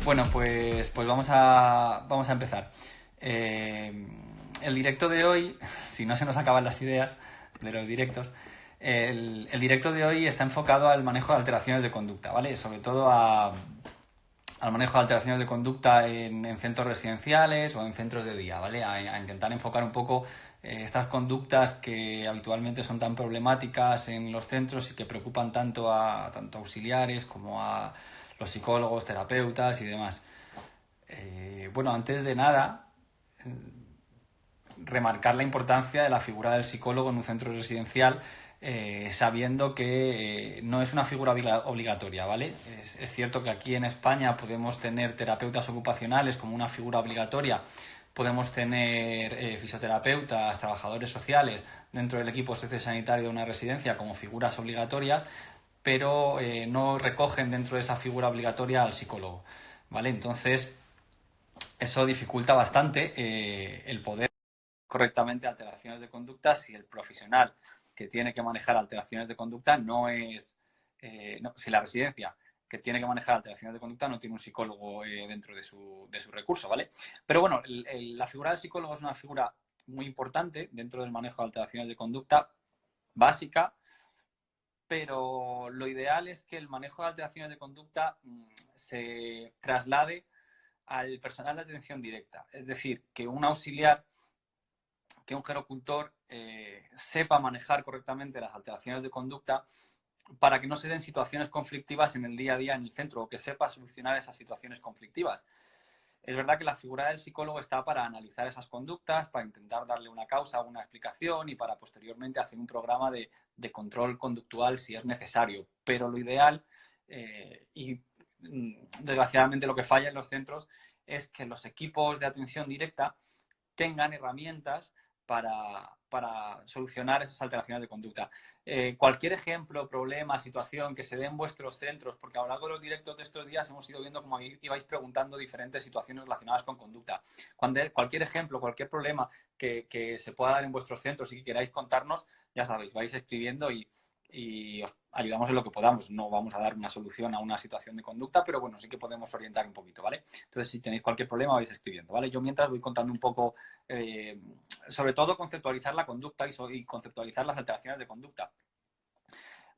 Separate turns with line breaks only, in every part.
Bueno, pues vamos a empezar. El directo de hoy, si no se nos acaban las ideas de los directos, el directo de hoy está enfocado al manejo de alteraciones de conducta, ¿vale? Sobre todo al manejo de alteraciones de conducta en centros residenciales o en centros de día, ¿vale? A intentar enfocar un poco estas conductas que habitualmente son tan problemáticas en los centros y que preocupan tanto auxiliares como a los psicólogos, terapeutas y demás. Bueno, antes de nada, remarcar la importancia de la figura del psicólogo en un centro residencial, sabiendo que no es una figura obligatoria, ¿vale? Es cierto que aquí en España podemos tener terapeutas ocupacionales como una figura obligatoria, podemos tener fisioterapeutas, trabajadores sociales dentro del equipo sociosanitario de una residencia como figuras obligatorias, pero no recogen dentro de esa figura obligatoria al psicólogo, ¿vale? Entonces, eso dificulta bastante el poder correctamente alteraciones de conducta si el profesional que tiene que manejar alteraciones de conducta no es, si la residencia que tiene que manejar alteraciones de conducta no tiene un psicólogo dentro de su recurso, ¿vale? Pero bueno, la figura del psicólogo es una figura muy importante dentro del manejo de alteraciones de conducta básica, pero lo ideal es que el manejo de alteraciones de conducta se traslade al personal de atención directa, es decir, que un auxiliar, que un gerocultor sepa manejar correctamente las alteraciones de conducta para que no se den situaciones conflictivas en el día a día en el centro o que sepa solucionar esas situaciones conflictivas. Es verdad que la figura del psicólogo está para analizar esas conductas, para intentar darle una causa, una explicación y para posteriormente hacer un programa de control conductual si es necesario. Pero lo ideal, y desgraciadamente lo que falla en los centros, es que los equipos de atención directa tengan herramientas para solucionar esas alteraciones de conducta. Cualquier ejemplo, problema, situación que se dé en vuestros centros, porque a lo largo de los directos de estos días hemos ido viendo cómo ibais preguntando diferentes situaciones relacionadas con conducta. Cualquier ejemplo, cualquier problema que se pueda dar en vuestros centros y que queráis contarnos, ya sabéis, vais escribiendo y os ayudamos en lo que podamos. No vamos a dar una solución a una situación de conducta, pero bueno, sí que podemos orientar un poquito, ¿vale? Entonces, si tenéis cualquier problema, vais escribiendo, ¿vale? Yo mientras voy contando un poco, sobre todo conceptualizar la conducta y conceptualizar las alteraciones de conducta.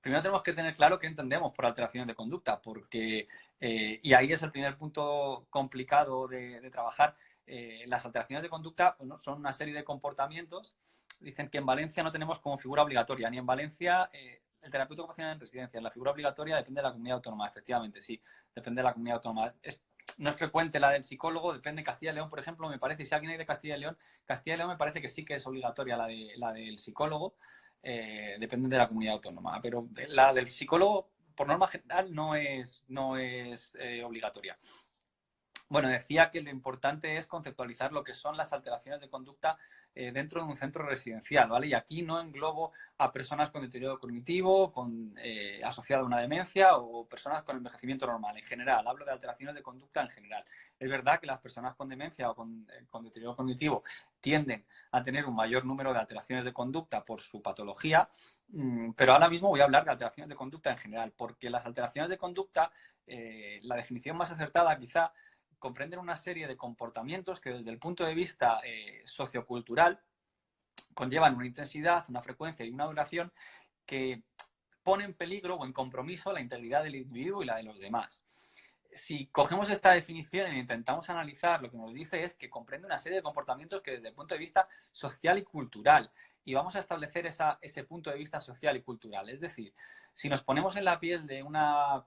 Primero tenemos que tener claro qué entendemos por alteraciones de conducta, porque, y ahí es el primer punto complicado de trabajar. Las alteraciones de conducta, bueno, son una serie de comportamientos. Dicen que en Valencia no tenemos como figura obligatoria, ni en Valencia el terapeuta ocupacional en residencia. La figura obligatoria depende de la comunidad autónoma, efectivamente, sí, depende de la comunidad autónoma. No es frecuente la del psicólogo, depende de Castilla y León, por ejemplo, me parece, si alguien hay de Castilla y León me parece que sí que es obligatoria la del psicólogo, depende de la comunidad autónoma, pero la del psicólogo, por norma general, no es obligatoria. Bueno, decía que lo importante es conceptualizar lo que son las alteraciones de conducta dentro de un centro residencial, ¿vale? Y aquí no englobo a personas con deterioro cognitivo, asociado a una demencia o personas con envejecimiento normal. En general, hablo de alteraciones de conducta en general. Es verdad que las personas con demencia o con deterioro cognitivo tienden a tener un mayor número de alteraciones de conducta por su patología, pero ahora mismo voy a hablar de alteraciones de conducta en general, porque las alteraciones de conducta, la definición más acertada quizá, comprenden una serie de comportamientos que desde el punto de vista sociocultural conllevan una intensidad, una frecuencia y una duración que pone en peligro o en compromiso la integridad del individuo y la de los demás. Si cogemos esta definición e intentamos analizar, lo que nos dice es que comprende una serie de comportamientos que desde el punto de vista social y cultural, y vamos a establecer ese punto de vista social y cultural. Es decir, si nos ponemos en la piel de una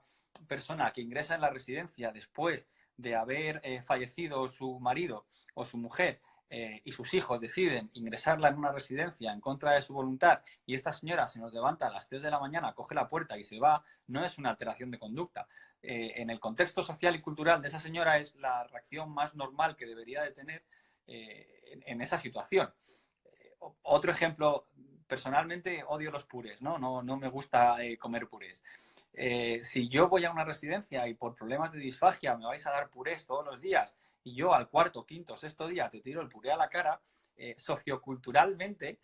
persona que ingresa en la residencia después de haber fallecido su marido o su mujer y sus hijos deciden ingresarla en una residencia en contra de su voluntad y esta señora se nos levanta a las 3 de la mañana, coge la puerta y se va, no es una alteración de conducta. En el contexto social y cultural de esa señora es la reacción más normal que debería de tener en esa situación. Otro ejemplo, personalmente odio los purés, no me gusta comer purés. Si yo voy a una residencia y por problemas de disfagia me vais a dar purés todos los días y yo al cuarto, quinto, sexto día te tiro el puré a la cara, socioculturalmente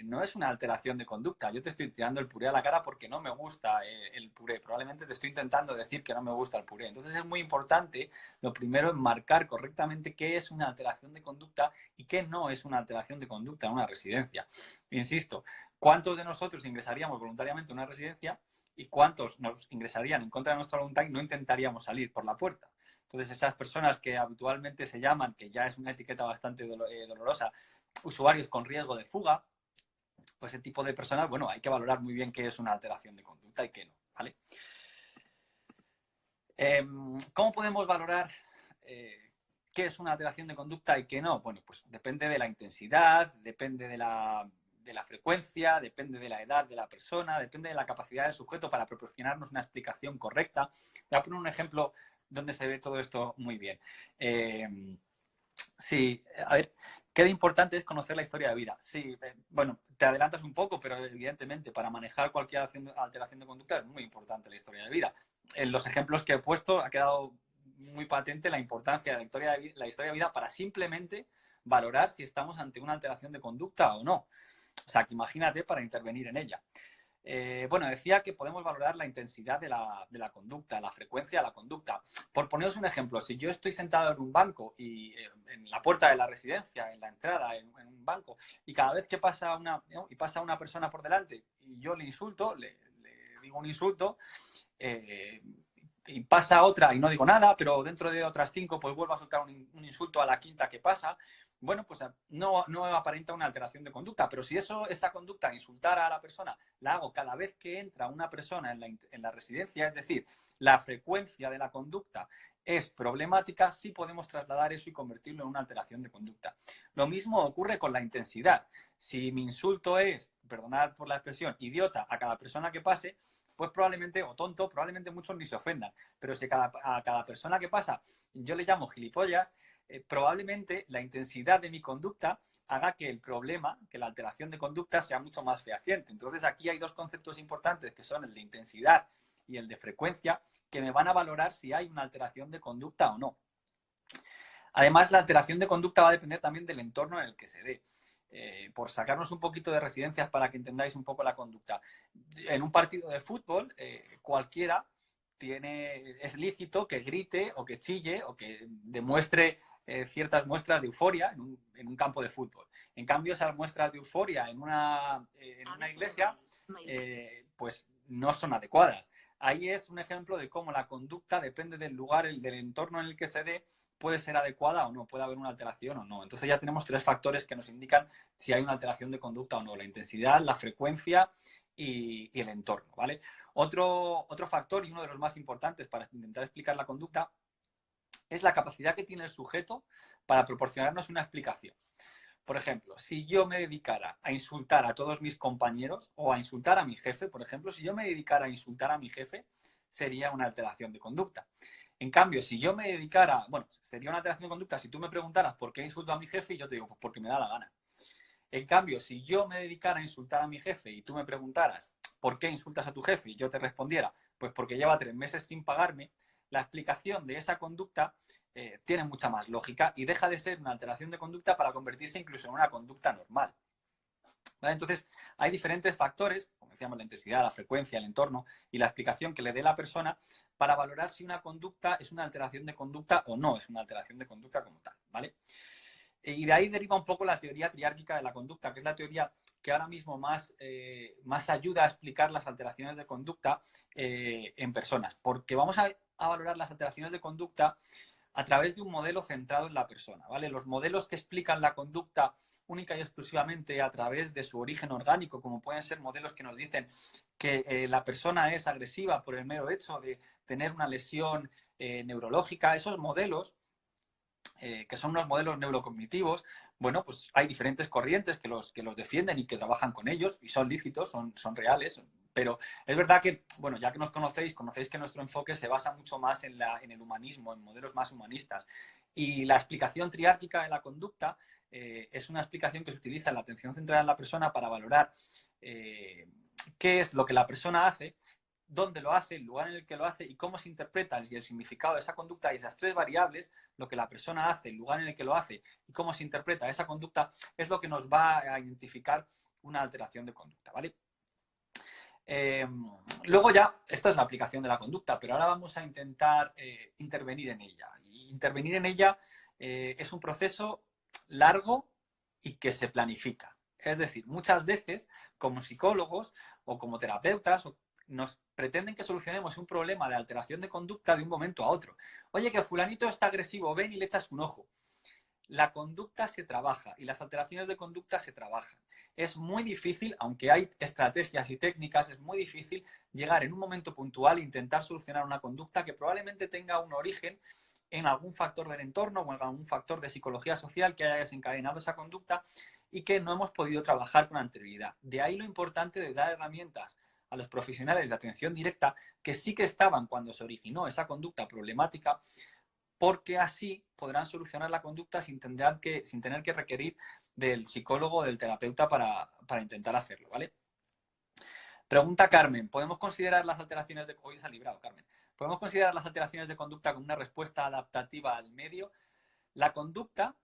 no es una alteración de conducta. Yo te estoy tirando el puré a la cara porque no me gusta el puré. Probablemente te estoy intentando decir que no me gusta el puré. Entonces es muy importante, lo primero, enmarcar correctamente qué es una alteración de conducta y qué no es una alteración de conducta en una residencia. Insisto, ¿cuántos de nosotros ingresaríamos voluntariamente a una residencia y cuántos nos ingresarían en contra de nuestra voluntad y no intentaríamos salir por la puerta? Entonces, esas personas que habitualmente se llaman, que ya es una etiqueta bastante dolorosa, usuarios con riesgo de fuga, pues ese tipo de personas, bueno, hay que valorar muy bien qué es una alteración de conducta y qué no, ¿vale? ¿Cómo podemos valorar qué es una alteración de conducta y qué no? Bueno, pues depende de la intensidad, depende de la frecuencia, depende de la edad de la persona, depende de la capacidad del sujeto para proporcionarnos una explicación correcta. Voy a poner un ejemplo donde se ve todo esto muy bien. Sí, a ver, qué importante es conocer la historia de vida. Sí, bueno, te adelantas un poco, pero evidentemente para manejar cualquier alteración de conducta es muy importante la historia de vida. En los ejemplos que he puesto ha quedado muy patente la importancia de la historia de vida para simplemente valorar si estamos ante una alteración de conducta o no. O sea, que imagínate para intervenir en ella. Bueno, decía que podemos valorar la intensidad de la conducta, la frecuencia de la conducta. Por poneros un ejemplo, si yo estoy sentado en un banco y en la puerta de la residencia, en la entrada, en un banco, y cada vez que pasa una persona por delante y yo le insulto, le digo un insulto, y pasa otra y no digo nada, pero dentro de otras 5 pues vuelvo a soltar un insulto a la quinta que pasa, bueno, pues no aparenta una alteración de conducta, pero si esa conducta, insultar a la persona, la hago cada vez que entra una persona en la residencia, es decir, la frecuencia de la conducta es problemática, sí podemos trasladar eso y convertirlo en una alteración de conducta. Lo mismo ocurre con la intensidad. Si mi insulto es, perdonad por la expresión, idiota a cada persona que pase, pues probablemente, o tonto, probablemente muchos ni se ofendan. Pero si a cada persona que pasa yo le llamo gilipollas, probablemente la intensidad de mi conducta haga que el problema, que la alteración de conducta sea mucho más fehaciente. Entonces aquí hay dos conceptos importantes que son el de intensidad y el de frecuencia, que me van a valorar si hay una alteración de conducta o no. Además, la alteración de conducta va a depender también del entorno en el que se dé. Por sacarnos un poquito de residencias para que entendáis un poco la conducta. En un partido de fútbol, cualquiera es lícito que grite o que chille o que demuestre ciertas muestras de euforia en un campo de fútbol. En cambio, esas muestras de euforia en una iglesia, pues no son adecuadas. Ahí es un ejemplo de cómo la conducta depende del lugar, del entorno en el que se dé, puede ser adecuada o no, puede haber una alteración o no. Entonces ya tenemos 3 factores que nos indican si hay una alteración de conducta o no: la intensidad, la frecuencia y el entorno, ¿vale? Otro factor, y uno de los más importantes para intentar explicar la conducta, es la capacidad que tiene el sujeto para proporcionarnos una explicación. Por ejemplo, si yo me dedicara a insultar a todos mis compañeros o a insultar a mi jefe, por ejemplo, si yo me dedicara a insultar a mi jefe, sería una alteración de conducta. En cambio, si yo me dedicara, bueno, sería una alteración de conducta si tú me preguntaras por qué insulto a mi jefe y yo te digo, pues porque me da la gana. En cambio, si yo me dedicara a insultar a mi jefe y tú me preguntaras por qué insultas a tu jefe y yo te respondiera, pues porque lleva 3 meses sin pagarme, la explicación de esa conducta tiene mucha más lógica y deja de ser una alteración de conducta para convertirse incluso en una conducta normal. ¿Vale? Entonces, hay diferentes factores, como decíamos, la intensidad, la frecuencia, el entorno y la explicación que le dé la persona para valorar si una conducta es una alteración de conducta o no es una alteración de conducta como tal, ¿vale? Y de ahí deriva un poco la teoría triárquica de la conducta, que es la teoría que ahora mismo más ayuda a explicar las alteraciones de conducta en personas, porque vamos a valorar las alteraciones de conducta a través de un modelo centrado en la persona, ¿vale? Los modelos que explican la conducta única y exclusivamente a través de su origen orgánico, como pueden ser modelos que nos dicen que la persona es agresiva por el mero hecho de tener una lesión neurológica, esos modelos que son unos modelos neurocognitivos, bueno, pues hay diferentes corrientes que los defienden y que trabajan con ellos y son lícitos, son reales, pero es verdad que, bueno, ya que nos conocéis que nuestro enfoque se basa mucho más en el humanismo, en modelos más humanistas. Y la explicación triárquica de la conducta es una explicación que se utiliza en la atención centrada en la persona para valorar qué es lo que la persona hace, dónde lo hace, el lugar en el que lo hace y cómo se interpreta y el significado de esa conducta. Y esas 3 variables, lo que la persona hace, el lugar en el que lo hace y cómo se interpreta esa conducta, es lo que nos va a identificar una alteración de conducta, ¿vale? Luego ya, esta es la aplicación de la conducta, pero ahora vamos a intentar intervenir en ella. Y intervenir en ella es un proceso largo y que se planifica. Es decir, muchas veces como psicólogos o como terapeutas nos pretenden que solucionemos un problema de alteración de conducta de un momento a otro. Oye, que fulanito está agresivo, ven y le echas un ojo. La conducta se trabaja y las alteraciones de conducta se trabajan. Es muy difícil, aunque hay estrategias y técnicas, es muy difícil llegar en un momento puntual e intentar solucionar una conducta que probablemente tenga un origen en algún factor del entorno o en algún factor de psicología social que haya desencadenado esa conducta y que no hemos podido trabajar con anterioridad. De ahí lo importante de dar herramientas a los profesionales de atención directa que sí que estaban cuando se originó esa conducta problemática, porque así podrán solucionar la conducta sin tener que requerir del psicólogo o del terapeuta para intentar hacerlo, ¿vale? Pregunta Carmen, ¿podemos considerar las alteraciones de... Hoy se ha librado, Carmen. ¿Podemos considerar las alteraciones de conducta como una respuesta adaptativa al medio? La conducta,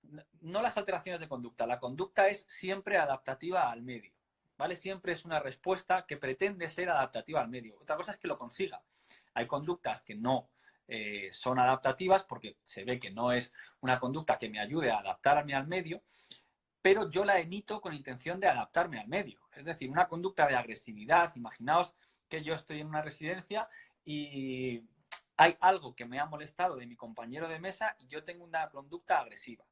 no las alteraciones de conducta, la conducta es siempre adaptativa al medio, ¿vale? Siempre es una respuesta que pretende ser adaptativa al medio. Otra cosa es que lo consiga. Hay conductas que no son adaptativas porque se ve que no es una conducta que me ayude a adaptarme al medio, pero yo la emito con intención de adaptarme al medio. Es decir, una conducta de agresividad. Imaginaos que yo estoy en una residencia y hay algo que me ha molestado de mi compañero de mesa y yo tengo una conducta agresiva.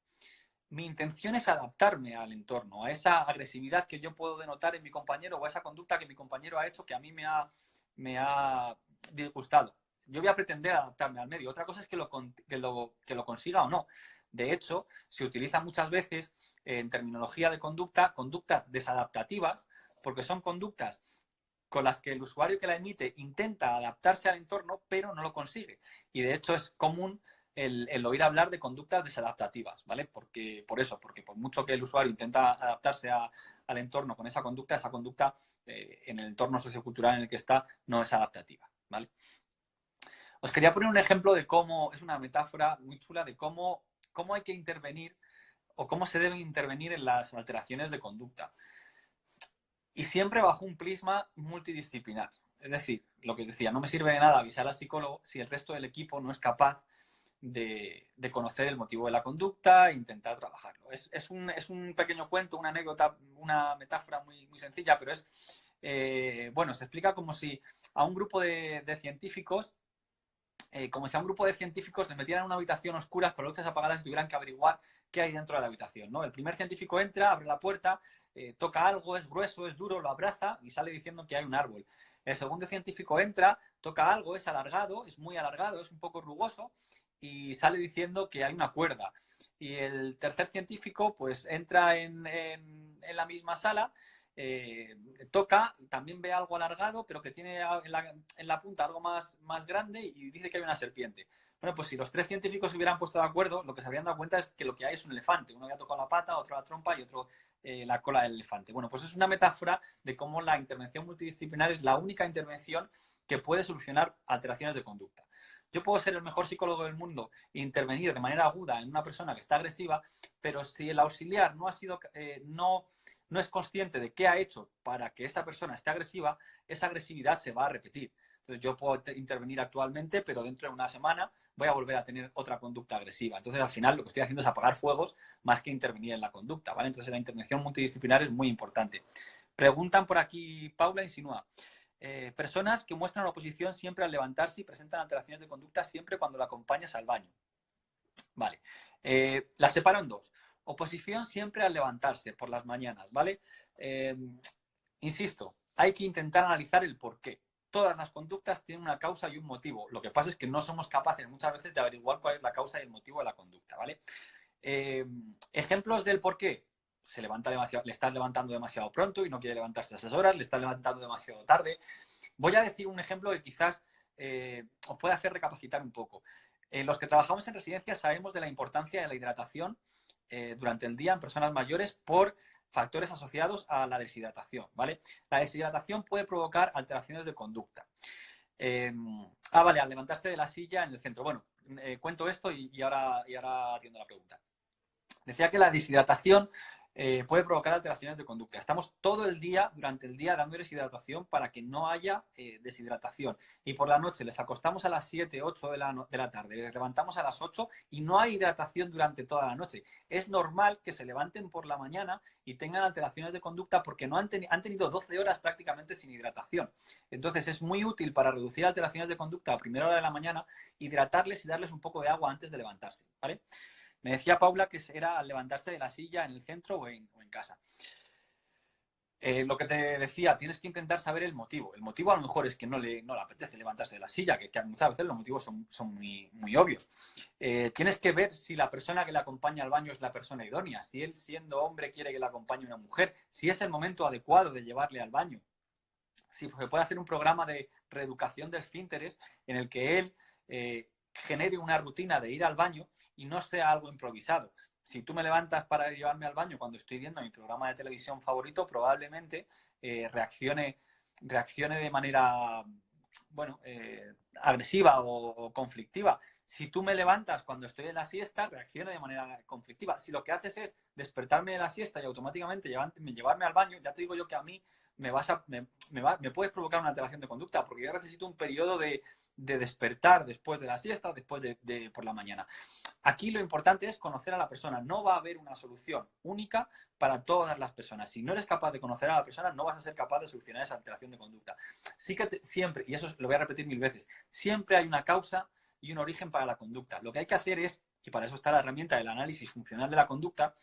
Mi intención es adaptarme al entorno, a esa agresividad que yo puedo denotar en mi compañero o a esa conducta que mi compañero ha hecho que a mí me ha disgustado. Yo voy a pretender adaptarme al medio. Otra cosa es que lo consiga o no. De hecho, se utiliza muchas veces en terminología de conductas desadaptativas, porque son conductas con las que el usuario que la emite intenta adaptarse al entorno, pero no lo consigue. Y de hecho es común el oír hablar de conductas desadaptativas, ¿vale? Porque por mucho que el usuario intenta adaptarse al entorno con esa conducta en el entorno sociocultural en el que está no es adaptativa, ¿vale? Os quería poner un ejemplo de cómo, es una metáfora muy chula de cómo hay que intervenir o cómo se deben intervenir en las alteraciones de conducta. Y siempre bajo un prisma multidisciplinar. Es decir, lo que os decía, no me sirve de nada avisar al psicólogo si el resto del equipo no es capaz de conocer el motivo de la conducta e intentar trabajarlo. Es un pequeño cuento, una anécdota, una metáfora muy, muy sencilla, pero bueno, se explica como si a un grupo de científicos como si a un grupo de científicos les metieran en una habitación oscura con luces apagadas y tuvieran que averiguar qué hay dentro de la habitación, ¿no? El primer científico entra, abre la puerta, toca algo, es grueso, es duro, lo abraza y sale diciendo que hay un árbol. El segundo científico entra, toca algo, es alargado, es muy alargado, es un poco rugoso y sale diciendo que hay una cuerda. Y el tercer científico pues entra en la misma sala, toca, también ve algo alargado, pero que tiene en la punta algo más grande y dice que hay una serpiente. Bueno, pues si los tres científicos se hubieran puesto de acuerdo, lo que se habrían dado cuenta es que lo que hay es un elefante. Uno había tocado la pata, otro la trompa y otro la cola del elefante. Bueno, pues es una metáfora de cómo la intervención multidisciplinar es la única intervención que puede solucionar alteraciones de conducta. Yo puedo ser el mejor psicólogo del mundo e intervenir de manera aguda en una persona que está agresiva, pero si el auxiliar no ha sido, no es consciente de qué ha hecho para que esa persona esté agresiva, esa agresividad se va a repetir. Entonces yo puedo intervenir actualmente, pero dentro de una semana voy a volver a tener otra conducta agresiva. Entonces al final lo que estoy haciendo es apagar fuegos más que intervenir en la conducta, ¿vale? Entonces la intervención multidisciplinar es muy importante. Preguntan por aquí, Paula insinúa. Personas que muestran oposición siempre al levantarse y presentan alteraciones de conducta siempre cuando la acompañas al baño. Vale. Las separo en dos. Oposición siempre al levantarse por las mañanas, ¿vale? Insisto, hay que intentar analizar el por qué. Todas las conductas tienen una causa y un motivo. Lo que pasa es que no somos capaces muchas veces de averiguar cuál es la causa y el motivo de la conducta, ¿vale? Ejemplos del por qué. Se levanta demasiado, le estás levantando demasiado pronto y no quiere levantarse a esas horas, le estás levantando demasiado tarde. Voy a decir un ejemplo que quizás os puede hacer recapacitar un poco. Los que trabajamos en residencias sabemos de la importancia de la hidratación durante el día en personas mayores por factores asociados a la deshidratación, ¿vale? La deshidratación puede provocar alteraciones de conducta. Vale, al levantarse de la silla en el centro. Bueno, cuento esto y ahora atiendo la pregunta. Decía que la deshidratación puede provocar alteraciones de conducta. Estamos todo el día, durante el día, dándoles hidratación para que no haya deshidratación. Y por la noche les acostamos a las 7, 8 de la tarde, les levantamos a las 8 y no hay hidratación durante toda la noche. Es normal que se levanten por la mañana y tengan alteraciones de conducta porque no han tenido 12 horas prácticamente sin hidratación. Entonces es muy útil para reducir alteraciones de conducta a primera hora de la mañana, hidratarles y darles un poco de agua antes de levantarse, ¿vale? Me decía Paula que era al levantarse de la silla en el centro o en casa. Lo que te decía, tienes que intentar saber el motivo. El motivo a lo mejor es que no le apetece levantarse de la silla, que muchas veces los motivos son muy obvios. Tienes que ver si la persona que le acompaña al baño es la persona idónea, si él siendo hombre quiere que le acompañe una mujer, si es el momento adecuado de llevarle al baño. Si se puede hacer un programa de reeducación de esfínteres en el que él genere una rutina de ir al baño y no sea algo improvisado. Si tú me levantas para llevarme al baño cuando estoy viendo mi programa de televisión favorito, probablemente reaccione de manera, bueno, agresiva o conflictiva. Si tú me levantas cuando estoy en la siesta, reaccione de manera conflictiva. Si lo que haces es despertarme de la siesta y automáticamente llevarme al baño, ya te digo yo que a mí me puedes provocar una alteración de conducta porque yo necesito un periodo de despertar después de la siesta o después por la mañana. Aquí lo importante es conocer a la persona. No va a haber una solución única para todas las personas. Si no eres capaz de conocer a la persona, no vas a ser capaz de solucionar esa alteración de conducta. Sí que siempre, y eso lo voy a repetir 1000 veces, siempre hay una causa y un origen para la conducta. Lo que hay que hacer es, y para eso está la herramienta del análisis funcional de la conducta,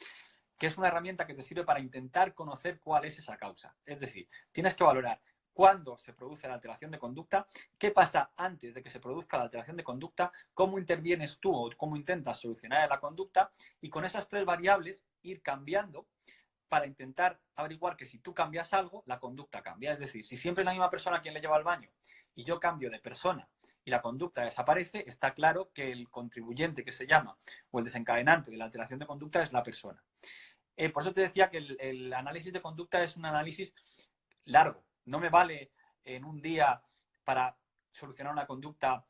que es una herramienta que te sirve para intentar conocer cuál es esa causa. Es decir, tienes que valorar cuándo se produce la alteración de conducta, qué pasa antes de que se produzca la alteración de conducta, cómo intervienes tú o cómo intentas solucionar la conducta y con esas 3 variables ir cambiando para intentar averiguar que si tú cambias algo, la conducta cambia. Es decir, si siempre es la misma persona quien le lleva al baño y yo cambio de persona y la conducta desaparece, está claro que el contribuyente que se llama o el desencadenante de la alteración de conducta es la persona. Por eso te decía que el análisis de conducta es un análisis largo. No me vale en un día para solucionar una conducta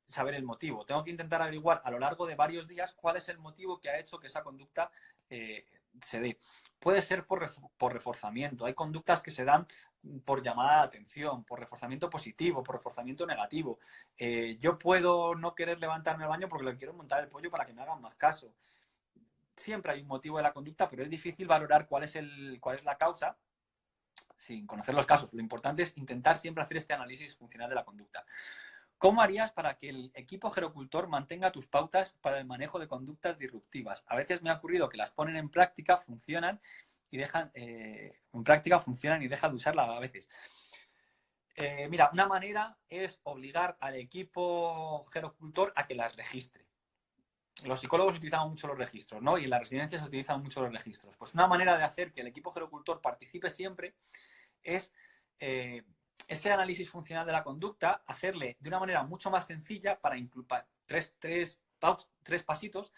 saber el motivo. Tengo que intentar averiguar a lo largo de varios días cuál es el motivo que ha hecho que esa conducta se dé. Puede ser por reforzamiento. Hay conductas que se dan por llamada de atención, por reforzamiento positivo, por reforzamiento negativo. Yo puedo no querer levantarme al baño porque le quiero montar el pollo para que me hagan más caso. Siempre hay un motivo de la conducta, pero es difícil valorar cuál es la causa sin conocer los casos. Lo importante es intentar siempre hacer este análisis funcional de la conducta. ¿Cómo harías para que el equipo gerocultor mantenga tus pautas para el manejo de conductas disruptivas? A veces me ha ocurrido que las ponen en práctica, funcionan y dejan de usarlas a veces. Mira, una manera es obligar al equipo gerocultor a que las registre. Los psicólogos utilizan mucho los registros, ¿no? Y en las residencias se utilizan mucho los registros. Pues una manera de hacer que el equipo gerocultor participe siempre es ese análisis funcional de la conducta, hacerle de una manera mucho más sencilla para incluir tres pasitos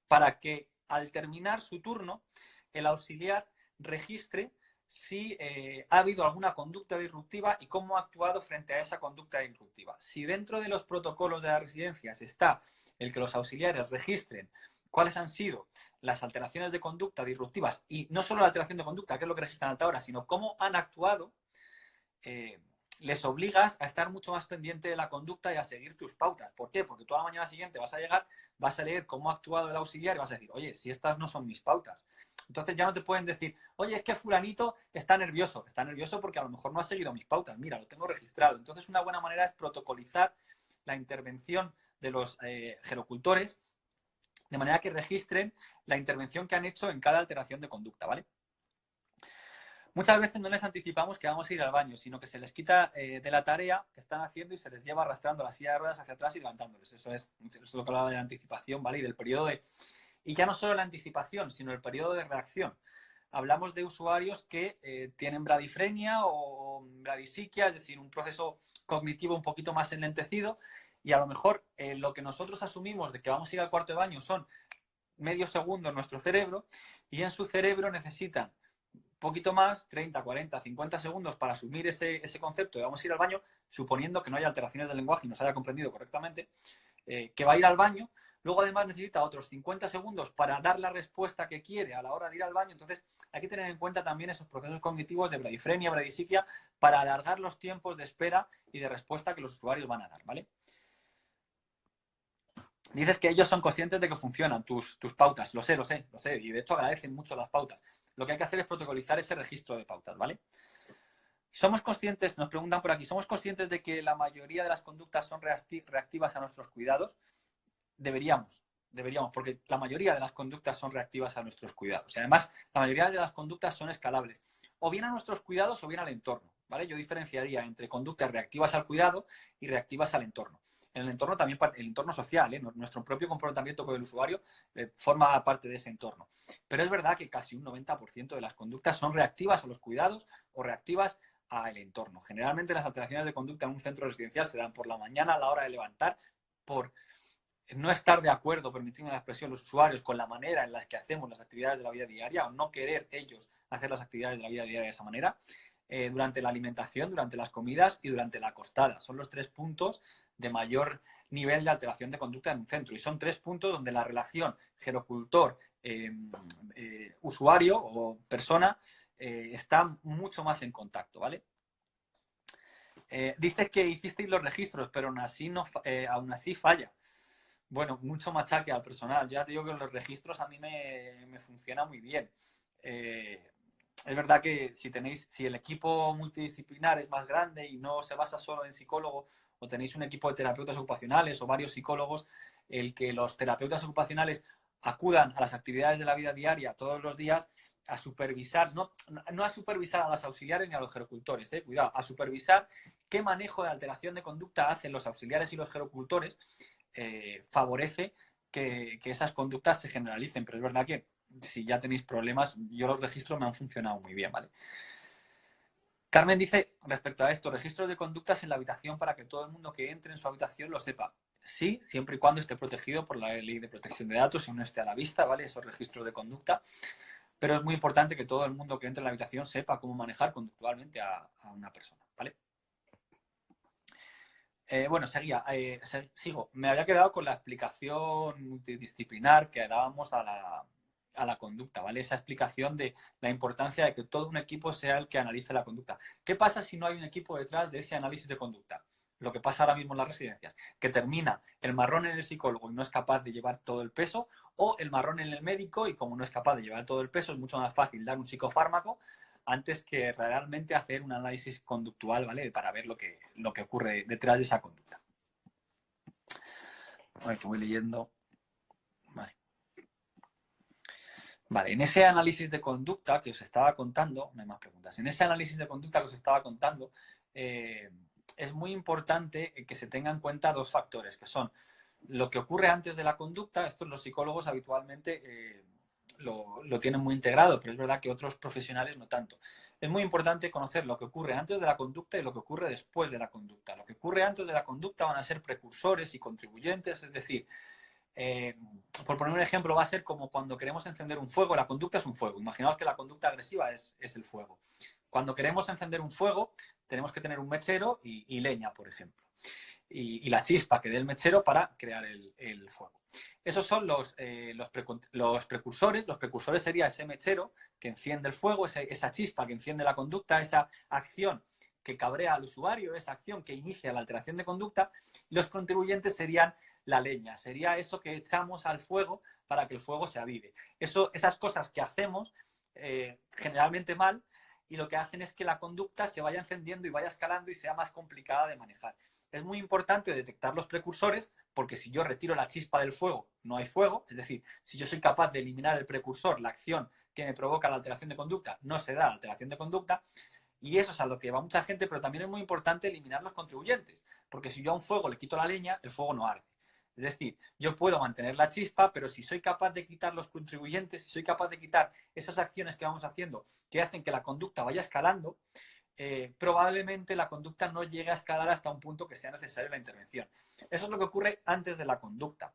para que al terminar su turno el auxiliar registre si ha habido alguna conducta disruptiva y cómo ha actuado frente a esa conducta disruptiva. Si dentro de los protocolos de las residencias está el que los auxiliares registren cuáles han sido las alteraciones de conducta disruptivas y no solo la alteración de conducta, que es lo que registran hasta ahora, sino cómo han actuado, les obligas a estar mucho más pendiente de la conducta y a seguir tus pautas. ¿Por qué? Porque tú a la mañana siguiente vas a llegar, vas a leer cómo ha actuado el auxiliar y vas a decir, oye, si estas no son mis pautas. Entonces ya no te pueden decir, oye, es que fulanito está nervioso. Está nervioso porque a lo mejor no ha seguido mis pautas. Mira, lo tengo registrado. Entonces una buena manera es protocolizar la intervención de los gerocultores de manera que registren la intervención que han hecho en cada alteración de conducta, ¿vale? Muchas veces no les anticipamos que vamos a ir al baño, sino que se les quita de la tarea que están haciendo y se les lleva arrastrando la silla de ruedas hacia atrás y levantándoles. Eso es lo que hablaba de la anticipación, ¿vale? Y del periodo de... Y ya no solo la anticipación, sino el periodo de reacción. Hablamos de usuarios que tienen bradifrenia o bradisiquia, es decir, un proceso cognitivo un poquito más enlentecido, y a lo mejor lo que nosotros asumimos de que vamos a ir al cuarto de baño son medio segundo en nuestro cerebro, y en su cerebro necesitan poquito más, 30, 40, 50 segundos para asumir ese concepto de vamos a ir al baño, suponiendo que no haya alteraciones del lenguaje y nos haya comprendido correctamente, que va a ir al baño, luego además necesita otros 50 segundos para dar la respuesta que quiere a la hora de ir al baño. Entonces hay que tener en cuenta también esos procesos cognitivos de bradifrenia, bradisiquia, para alargar los tiempos de espera y de respuesta que los usuarios van a dar, ¿vale? Dices que ellos son conscientes de que funcionan tus pautas. Lo sé. Y de hecho agradecen mucho las pautas. Lo que hay que hacer es protocolizar ese registro de pautas, ¿vale? Somos conscientes, nos preguntan por aquí, ¿somos conscientes de que la mayoría de las conductas son reactivas a nuestros cuidados? Deberíamos, porque la mayoría de las conductas son reactivas a nuestros cuidados. Y además, la mayoría de las conductas son escalables. O bien a nuestros cuidados o bien al entorno, ¿vale? Yo diferenciaría entre conductas reactivas al cuidado y reactivas al entorno. En el entorno también, el entorno social, nuestro propio comportamiento con el usuario forma parte de ese entorno. Pero es verdad que casi un 90% de las conductas son reactivas a los cuidados o reactivas al entorno. Generalmente las alteraciones de conducta en un centro residencial se dan por la mañana a la hora de levantar, por no estar de acuerdo, permitiendo la expresión los usuarios con la manera en la que hacemos las actividades de la vida diaria o no querer ellos hacer las actividades de la vida diaria de esa manera, durante la alimentación, durante las comidas y durante la acostada. Son los 3 puntos de mayor nivel de alteración de conducta en un centro y son 3 puntos donde la relación gerocultor usuario o persona está mucho más en contacto, ¿vale? Dices que hicisteis los registros, pero aún así falla. Bueno, mucho machaque al personal. Ya te digo que los registros a mí me funciona muy bien. Es verdad que si el equipo multidisciplinar es más grande y no se basa solo en psicólogo, o tenéis un equipo de terapeutas ocupacionales o varios psicólogos, el que los terapeutas ocupacionales acudan a las actividades de la vida diaria todos los días a supervisar, no a supervisar a los auxiliares ni a los gerocultores, cuidado, a supervisar qué manejo de alteración de conducta hacen los auxiliares y los gerocultores, favorece que esas conductas se generalicen. Pero es verdad que si ya tenéis problemas, yo los registros me han funcionado muy bien, ¿vale? Carmen dice, respecto a esto, registros de conductas en la habitación para que todo el mundo que entre en su habitación lo sepa. Sí, siempre y cuando esté protegido por la ley de protección de datos y no esté a la vista, ¿vale? Esos registros de conducta. Pero es muy importante que todo el mundo que entre en la habitación sepa cómo manejar conductualmente a una persona, ¿vale? Bueno, sigo. Me había quedado con la explicación multidisciplinar que dábamos a la conducta, ¿vale? Esa explicación de la importancia de que todo un equipo sea el que analice la conducta. ¿Qué pasa si no hay un equipo detrás de ese análisis de conducta? Lo que pasa ahora mismo en las residencias, que termina el marrón en el psicólogo y no es capaz de llevar todo el peso, o el marrón en el médico y como no es capaz de llevar todo el peso, es mucho más fácil dar un psicofármaco antes que realmente hacer un análisis conductual, ¿vale? Para ver lo que ocurre detrás de esa conducta. A ver, que voy leyendo. Vale, en ese análisis de conducta que os estaba contando, no hay más preguntas, en ese análisis de conducta que os estaba contando, es muy importante que se tengan en cuenta 2 factores, que son lo que ocurre antes de la conducta. Esto los psicólogos habitualmente lo tienen muy integrado, pero es verdad que otros profesionales no tanto. Es muy importante conocer lo que ocurre antes de la conducta y lo que ocurre después de la conducta. Lo que ocurre antes de la conducta van a ser precursores y contribuyentes, es decir, por poner un ejemplo, va a ser como cuando queremos encender un fuego. La conducta es un fuego. Imaginaos que la conducta agresiva es el fuego. Cuando queremos encender un fuego, tenemos que tener un mechero y leña, por ejemplo. Y la chispa que dé el mechero para crear el fuego. Esos son los precursores. Los precursores sería ese mechero que enciende el fuego, esa chispa que enciende la conducta, esa acción que cabrea al usuario, esa acción que inicia la alteración de conducta. Los contribuyentes serían la leña, sería eso que echamos al fuego para que el fuego se avive. Esas cosas que hacemos generalmente mal, y lo que hacen es que la conducta se vaya encendiendo y vaya escalando y sea más complicada de manejar. Es muy importante detectar los precursores, porque si yo retiro la chispa del fuego, no hay fuego. Es decir, si yo soy capaz de eliminar el precursor, la acción que me provoca la alteración de conducta, no se da la alteración de conducta. Y eso es a lo que va mucha gente, pero también es muy importante eliminar los contribuyentes, porque si yo a un fuego le quito la leña, el fuego no arde. Es decir, yo puedo mantener la chispa, pero si soy capaz de quitar los contribuyentes, si soy capaz de quitar esas acciones que vamos haciendo que hacen que la conducta vaya escalando, probablemente la conducta no llegue a escalar hasta un punto que sea necesaria la intervención. Eso es lo que ocurre antes de la conducta.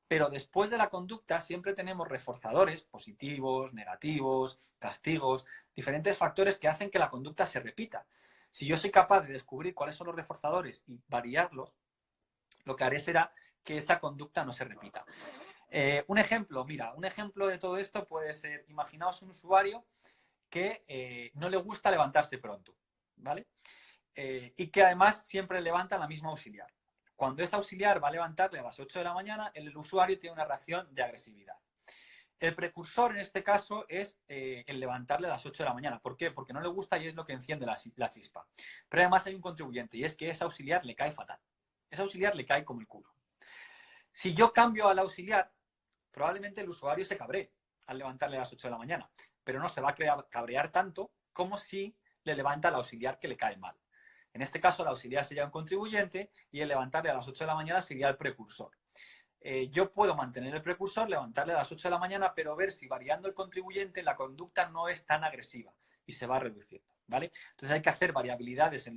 Pero después de la conducta siempre tenemos reforzadores positivos, negativos, castigos, diferentes factores que hacen que la conducta se repita. Si yo soy capaz de descubrir cuáles son los reforzadores y variarlos, lo que haré será que esa conducta no se repita. Un ejemplo, mira, un ejemplo de todo esto puede ser, imaginaos un usuario que no le gusta levantarse pronto, ¿vale? Y que además siempre levanta la misma auxiliar. Cuando ese auxiliar va a levantarle a las 8 de la mañana, el usuario tiene una reacción de agresividad. El precursor en este caso es el levantarle a las 8 de la mañana. ¿Por qué? Porque no le gusta y es lo que enciende la chispa. Pero además hay un contribuyente y es que ese auxiliar le cae fatal. Ese auxiliar le cae como el culo. Si yo cambio al auxiliar, probablemente el usuario se cabree al levantarle a las 8 de la mañana, pero no se va a cabrear tanto como si le levanta al auxiliar que le cae mal. En este caso, el auxiliar sería un contribuyente y el levantarle a las 8 de la mañana sería el precursor. Yo puedo mantener el precursor, levantarle a las 8 de la mañana, pero ver si variando el contribuyente la conducta no es tan agresiva y se va reduciendo, ¿vale? Entonces hay que hacer variabilidades,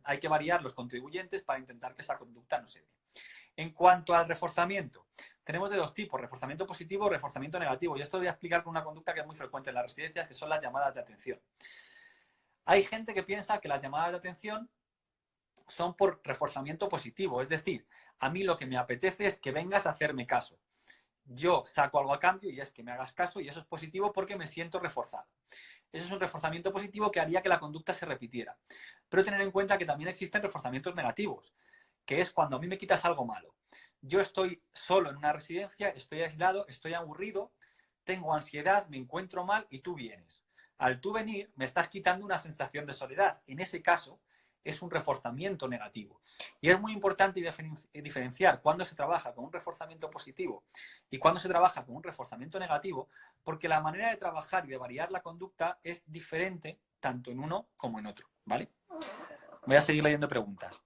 hay que variar los contribuyentes para intentar que esa conducta no se dé. En cuanto al reforzamiento, tenemos de dos tipos, reforzamiento positivo y reforzamiento negativo. Y esto lo voy a explicar con una conducta que es muy frecuente en las residencias, que son las llamadas de atención. Hay gente que piensa que las llamadas de atención son por reforzamiento positivo, es decir, a mí lo que me apetece es que vengas a hacerme caso. Yo saco algo a cambio y es que me hagas caso y eso es positivo porque me siento reforzado. Eso es un reforzamiento positivo que haría que la conducta se repitiera. Pero tener en cuenta que también existen reforzamientos negativos, que es cuando a mí me quitas algo malo. Yo estoy solo en una residencia, estoy aislado, estoy aburrido, tengo ansiedad, me encuentro mal y tú vienes. Al tú venir, me estás quitando una sensación de soledad. En ese caso, es un reforzamiento negativo. Y es muy importante diferenciar cuándo se trabaja con un reforzamiento positivo y cuándo se trabaja con un reforzamiento negativo, porque la manera de trabajar y de variar la conducta es diferente tanto en uno como en otro, ¿vale? Voy a seguir leyendo preguntas.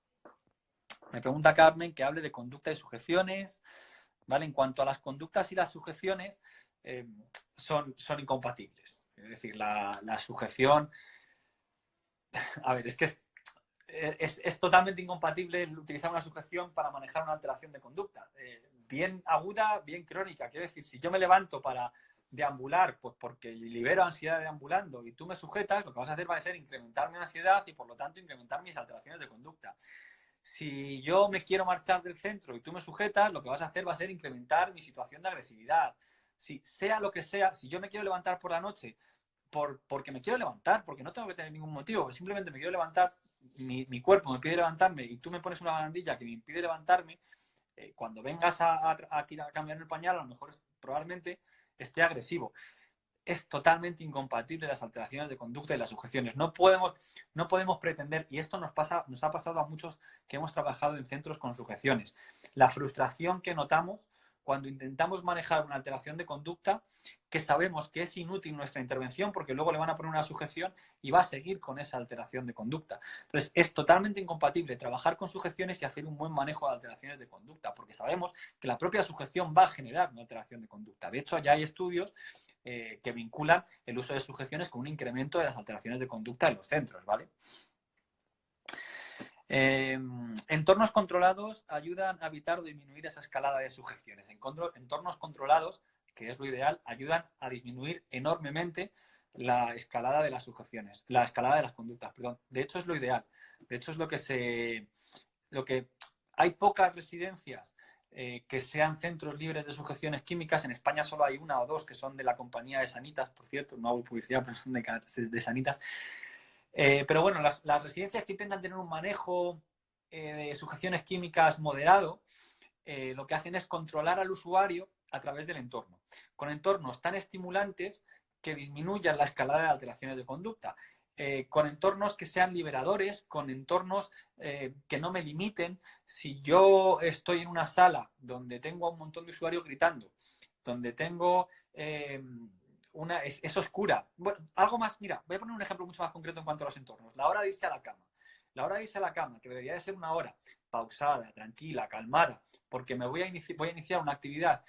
Me pregunta Carmen que hable de conducta y sujeciones, ¿vale? En cuanto a las conductas y las sujeciones, son incompatibles. Es decir, la sujeción... A ver, es que es totalmente incompatible el utilizar una sujeción para manejar una alteración de conducta. Bien aguda, bien crónica. Quiero decir, si yo me levanto para deambular, pues porque libero ansiedad deambulando y tú me sujetas, lo que vas a hacer va a ser incrementar mi ansiedad y por lo tanto incrementar mis alteraciones de conducta. Si yo me quiero marchar del centro y tú me sujetas, lo que vas a hacer va a ser incrementar mi situación de agresividad. Si sea lo que sea, si yo me quiero levantar por la noche porque me quiero levantar, porque no tengo que tener ningún motivo, simplemente me quiero levantar, mi cuerpo me pide levantarme y tú me pones una barandilla que me impide levantarme, cuando vengas a cambiar el pañal, a lo mejor probablemente esté agresivo. Es totalmente incompatible las alteraciones de conducta y las sujeciones. No podemos pretender, y esto nos ha pasado a muchos que hemos trabajado en centros con sujeciones, la frustración que notamos cuando intentamos manejar una alteración de conducta que sabemos que es inútil nuestra intervención porque luego le van a poner una sujeción y va a seguir con esa alteración de conducta. Entonces, es totalmente incompatible trabajar con sujeciones y hacer un buen manejo de alteraciones de conducta porque sabemos que la propia sujeción va a generar una alteración de conducta. De hecho, ya hay estudios que vinculan el uso de sujeciones con un incremento de las alteraciones de conducta en los centros, ¿vale? Entornos controlados ayudan a evitar o disminuir esa escalada de sujeciones. Entornos controlados, que es lo ideal, ayudan a disminuir enormemente la escalada de las sujeciones, la escalada de las conductas, perdón. De hecho, es lo ideal. De hecho, es lo que hay pocas residencias que sean centros libres de sujeciones químicas. En España solo hay una o dos que son de la compañía de Sanitas, por cierto, no hago publicidad, pero son de Sanitas. Pero bueno, las residencias que intentan tener un manejo de sujeciones químicas moderado, lo que hacen es controlar al usuario a través del entorno, con entornos tan estimulantes que disminuyan la escalada de alteraciones de conducta, con entornos que sean liberadores, con entornos que no me limiten. Si yo estoy en una sala donde tengo a un montón de usuarios gritando, donde tengo... es oscura. Bueno, algo más, mira, voy a poner un ejemplo mucho más concreto en cuanto a los entornos. La hora de irse a la cama. La hora de irse a la cama, que debería de ser una hora pausada, tranquila, calmada, porque me voy a iniciar una actividad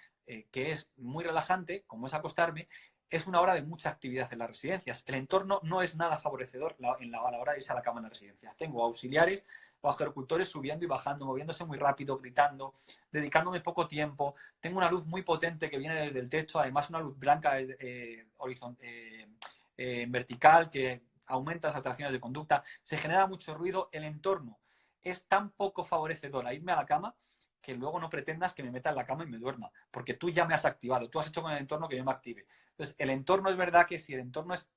que es muy relajante, como es acostarme, es una hora de mucha actividad en las residencias. El entorno no es nada favorecedor a la hora de irse a la cama en las residencias. Tengo auxiliares o agricultores subiendo y bajando, moviéndose muy rápido, gritando, dedicándome poco tiempo. Tengo una luz muy potente que viene desde el techo, además una luz blanca vertical que aumenta las alteraciones de conducta. Se genera mucho ruido. El entorno es tan poco favorecedor a irme a la cama que luego no pretendas que me meta en la cama y me duerma, porque tú ya me has activado, tú has hecho con el entorno que yo me active. Entonces, el entorno es verdad que si el entorno es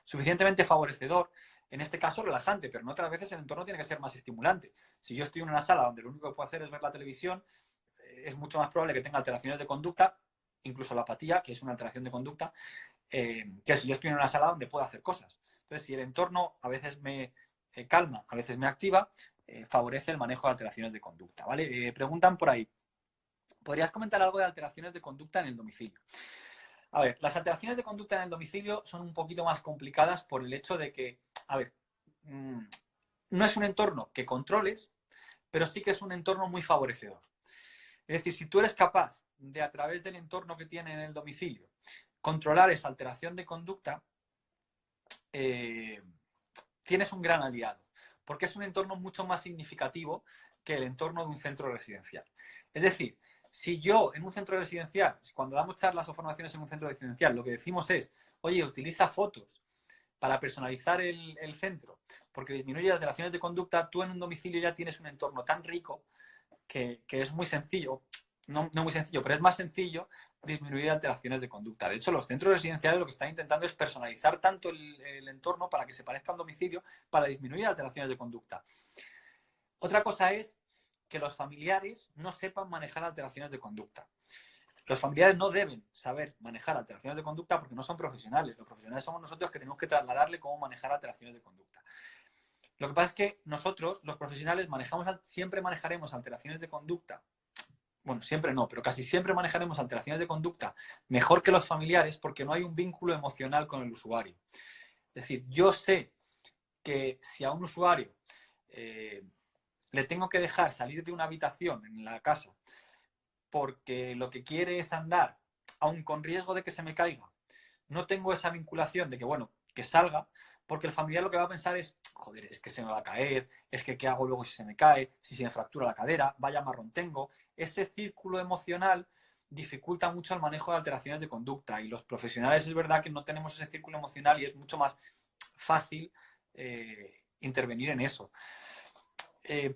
suficientemente favorecedor, en este caso relajante, pero en otras veces el entorno tiene que ser más estimulante. Si yo estoy en una sala donde lo único que puedo hacer es ver la televisión, es mucho más probable que tenga alteraciones de conducta, incluso la apatía, que es una alteración de conducta, que si yo estoy en una sala donde puedo hacer cosas. Entonces, si el entorno a veces me calma, a veces me activa, favorece el manejo de alteraciones de conducta, ¿vale? Preguntan por ahí, ¿podrías comentar algo de alteraciones de conducta en el domicilio? A ver, las alteraciones de conducta en el domicilio son un poquito más complicadas por el hecho de que, a ver, no es un entorno que controles, pero sí que es un entorno muy favorecedor. Es decir, si tú eres capaz de, a través del entorno que tiene en el domicilio, controlar esa alteración de conducta, tienes un gran aliado, porque es un entorno mucho más significativo que el entorno de un centro residencial. Es decir, si yo en un centro residencial, cuando damos charlas o formaciones en un centro residencial, lo que decimos es, oye, utiliza fotos para personalizar el centro, porque disminuye las alteraciones de conducta, tú en un domicilio ya tienes un entorno tan rico que es muy sencillo, no muy sencillo, pero es más sencillo disminuir alteraciones de conducta. De hecho, los centros residenciales lo que están intentando es personalizar tanto el entorno para que se parezca a un domicilio para disminuir alteraciones de conducta. Otra cosa es que los familiares no sepan manejar alteraciones de conducta. Los familiares no deben saber manejar alteraciones de conducta porque no son profesionales. Los profesionales somos nosotros que tenemos que trasladarle cómo manejar alteraciones de conducta. Lo que pasa es que nosotros, los profesionales, siempre manejaremos alteraciones de conducta. Bueno, siempre no, pero casi siempre manejaremos alteraciones de conducta mejor que los familiares porque no hay un vínculo emocional con el usuario. Es decir, yo sé que si a un usuario le tengo que dejar salir de una habitación en la casa porque lo que quiere es andar, aun con riesgo de que se me caiga, no tengo esa vinculación de que, bueno, que salga, porque el familiar lo que va a pensar es, joder, es que se me va a caer, es que qué hago luego si se me cae, si se me fractura la cadera, vaya marrón tengo. Ese círculo emocional dificulta mucho el manejo de alteraciones de conducta y los profesionales es verdad que no tenemos ese círculo emocional y es mucho más fácil intervenir en eso.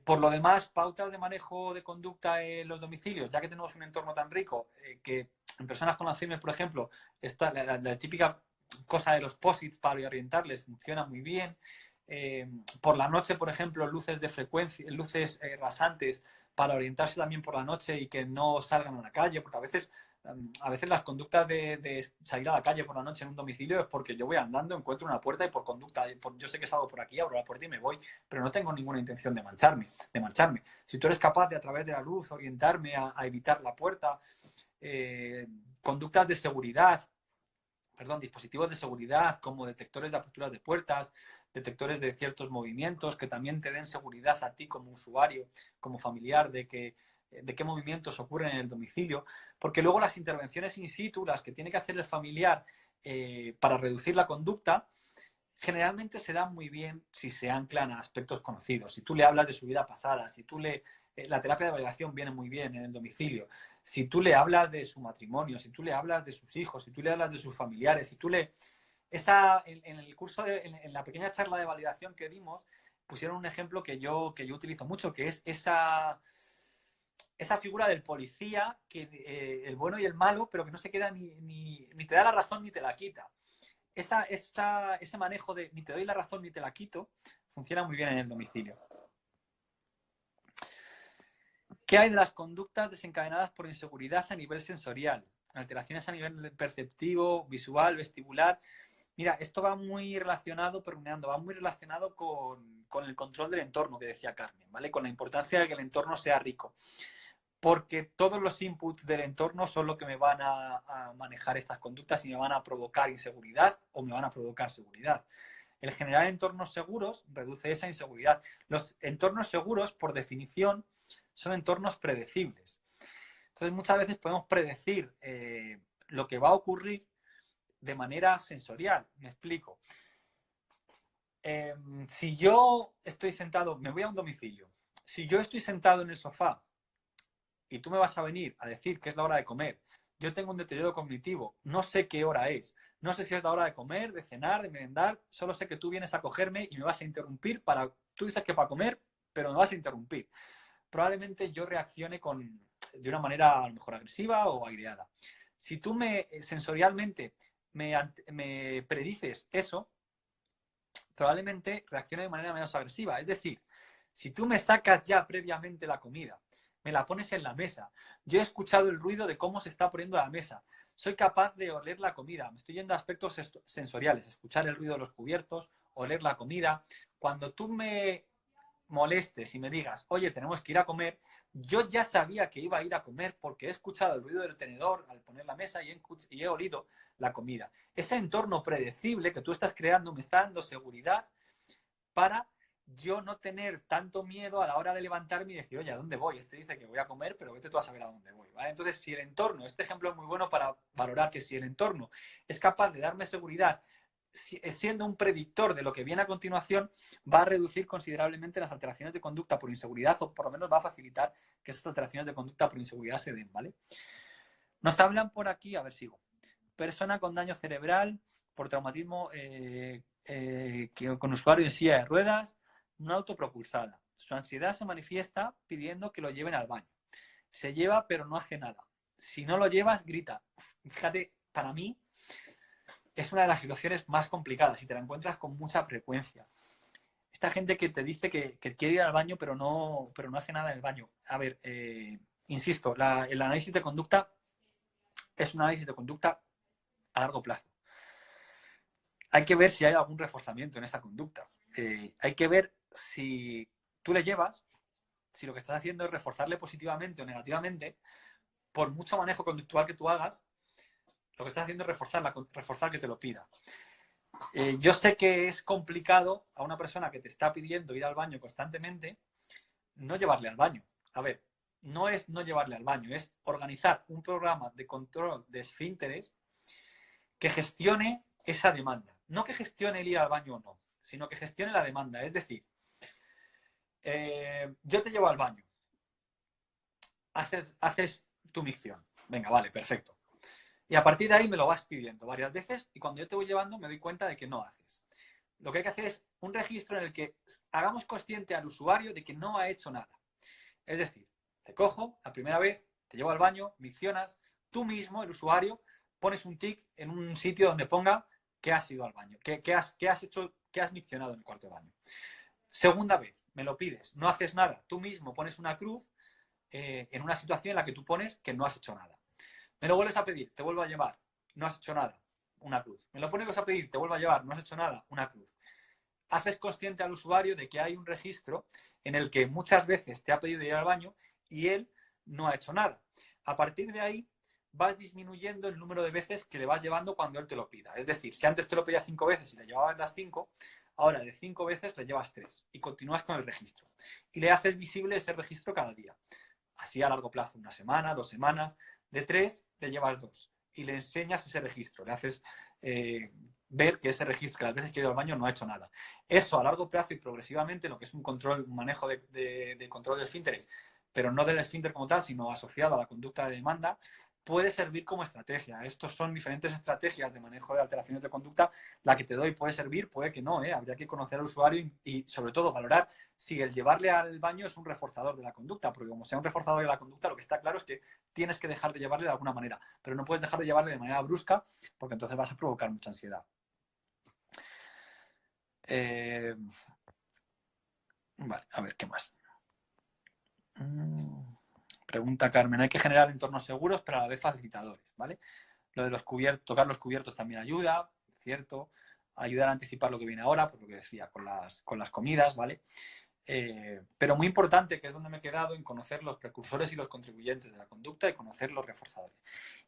Por lo demás, pautas de manejo de conducta en los domicilios, ya que tenemos un entorno tan rico, que en personas con Alzheimer, por ejemplo, está la típica cosa de los posits para orientarles funciona muy bien. Por la noche, por ejemplo, luces de frecuencia, luces rasantes para orientarse también por la noche y que no salgan a la calle, porque a veces las conductas de salir a la calle por la noche en un domicilio es porque yo voy andando, encuentro una puerta y por conducta, yo sé que salgo por aquí, abro la puerta y me voy, pero no tengo ninguna intención de marcharme. Si tú eres capaz de a través de la luz orientarme a evitar la puerta, conductas de seguridad, dispositivos de seguridad como detectores de aperturas de puertas, detectores de ciertos movimientos que también te den seguridad a ti como usuario, como familiar, de qué movimientos ocurren en el domicilio, porque luego las intervenciones in situ, las que tiene que hacer el familiar para reducir la conducta, generalmente se dan muy bien si se anclan a aspectos conocidos. Si tú le hablas de su vida pasada, si tú la terapia de validación viene muy bien en el domicilio. Si tú le hablas de su matrimonio, si tú le hablas de sus hijos, si tú le hablas de sus familiares, si tú le... en el curso, en la pequeña charla de validación que dimos, pusieron un ejemplo que yo utilizo mucho, que es esa figura del policía, el bueno y el malo, pero que no se queda ni te da la razón ni te la quita. Ese manejo de ni te doy la razón ni te la quito funciona muy bien en el domicilio. ¿Qué hay de las conductas desencadenadas por inseguridad a nivel sensorial? Alteraciones a nivel perceptivo, visual, vestibular. Mira, esto va muy relacionado, va muy relacionado con el control del entorno que decía Carmen, ¿vale? Con la importancia de que el entorno sea rico. Porque todos los inputs del entorno son lo que me van a manejar estas conductas y me van a provocar inseguridad o me van a provocar seguridad. El generar entornos seguros reduce esa inseguridad. Los entornos seguros, por definición, son entornos predecibles. Entonces, muchas veces podemos predecir lo que va a ocurrir de manera sensorial. Me explico. Si yo estoy sentado, me voy a un domicilio. Si yo estoy sentado en el sofá y tú me vas a venir a decir que es la hora de comer, yo tengo un deterioro cognitivo, no sé qué hora es, no sé si es la hora de comer, de cenar, de merendar, solo sé que tú vienes a cogerme y me vas a interrumpir tú dices que para comer, pero me vas a interrumpir. probablemente yo reaccione de una manera a lo mejor agresiva o aireada. Si tú sensorialmente me predices eso, probablemente reaccione de manera menos agresiva. Es decir, si tú me sacas ya previamente la comida, me la pones en la mesa, yo he escuchado el ruido de cómo se está poniendo la mesa, soy capaz de oler la comida, me estoy yendo a aspectos sensoriales, escuchar el ruido de los cubiertos, oler la comida. Cuando tú me molestes y me digas, oye, tenemos que ir a comer, yo ya sabía que iba a ir a comer porque he escuchado el ruido del tenedor al poner la mesa y he olido la comida. Ese entorno predecible que tú estás creando me está dando seguridad para yo no tener tanto miedo a la hora de levantarme y decir, oye, ¿a dónde voy? Este dice que voy a comer, pero vete tú a saber a dónde voy, ¿vale? Entonces, si el entorno, este ejemplo es muy bueno para valorar que si el entorno es capaz de darme seguridad, siendo un predictor de lo que viene a continuación, va a reducir considerablemente las alteraciones de conducta por inseguridad o por lo menos va a facilitar que esas alteraciones de conducta por inseguridad se den, ¿vale? Nos hablan por aquí, a ver, sigo. Persona con daño cerebral por traumatismo con usuario en silla de ruedas, no autopropulsada. Su ansiedad se manifiesta pidiendo que lo lleven al baño. Se lleva pero no hace nada. Si no lo llevas, grita. Fíjate, para mí es una de las situaciones más complicadas y te la encuentras con mucha frecuencia. Esta gente que te dice que quiere ir al baño pero no hace nada en el baño. A ver, insisto, el análisis de conducta es un análisis de conducta a largo plazo. Hay que ver si hay algún reforzamiento en esa conducta. Hay que ver si tú le llevas, si lo que estás haciendo es reforzarle positivamente o negativamente, por mucho manejo conductual que tú hagas, lo que estás haciendo es reforzar que te lo pida. Yo sé que es complicado a una persona que te está pidiendo ir al baño constantemente, no llevarle al baño. A ver, no es no llevarle al baño, es organizar un programa de control de esfínteres que gestione esa demanda. No que gestione el ir al baño o no, sino que gestione la demanda. Es decir, yo te llevo al baño, haces tu micción. Venga, vale, perfecto. Y a partir de ahí me lo vas pidiendo varias veces y cuando yo te voy llevando me doy cuenta de que no haces. Lo que hay que hacer es un registro en el que hagamos consciente al usuario de que no ha hecho nada. Es decir, te cojo la primera vez, te llevo al baño, miccionas, tú mismo, el usuario, pones un tic en un sitio donde ponga que has ido al baño, que has hecho, que has miccionado en el cuarto de baño. Segunda vez, me lo pides, no haces nada, tú mismo pones una cruz en una situación en la que tú pones que no has hecho nada. Me lo vuelves a pedir, te vuelvo a llevar, no has hecho nada, una cruz. Me lo vuelves a pedir, te vuelvo a llevar, no has hecho nada, una cruz. Haces consciente al usuario de que hay un registro en el que muchas veces te ha pedido ir al baño y él no ha hecho nada. A partir de ahí vas disminuyendo el número de veces que le vas llevando cuando él te lo pida. Es decir, si antes te lo pedía 5 veces y le llevabas las 5, ahora de 5 veces le llevas 3 y continúas con el registro. Y le haces visible ese registro cada día. Así a largo plazo, una semana, 2 semanas. De 3 le llevas 2 y le enseñas ese registro. Le haces ver que ese registro, que las veces que ha ido al baño no ha hecho nada. Eso a largo plazo y progresivamente, lo que es un control, un manejo de control de esfínteres, pero no del esfínter como tal, sino asociado a la conducta de demanda, puede servir como estrategia. Estos son diferentes estrategias de manejo de alteraciones de conducta. La que te doy puede servir, puede que no. Habría que conocer al usuario y sobre todo valorar si el llevarle al baño es un reforzador de la conducta, porque como sea un reforzador de la conducta, lo que está claro es que tienes que dejar de llevarle de alguna manera, pero no puedes dejar de llevarle de manera brusca porque entonces vas a provocar mucha ansiedad. Vale, a ver, ¿qué más? Pregunta Carmen, hay que generar entornos seguros, pero a la vez facilitadores, ¿vale? Lo de los cubiertos, tocar los cubiertos también ayuda, ¿cierto? Ayudar a anticipar lo que viene ahora, por lo que decía, con las comidas, ¿vale? Pero muy importante, que es donde me he quedado, en conocer los precursores y los contribuyentes de la conducta y conocer los reforzadores.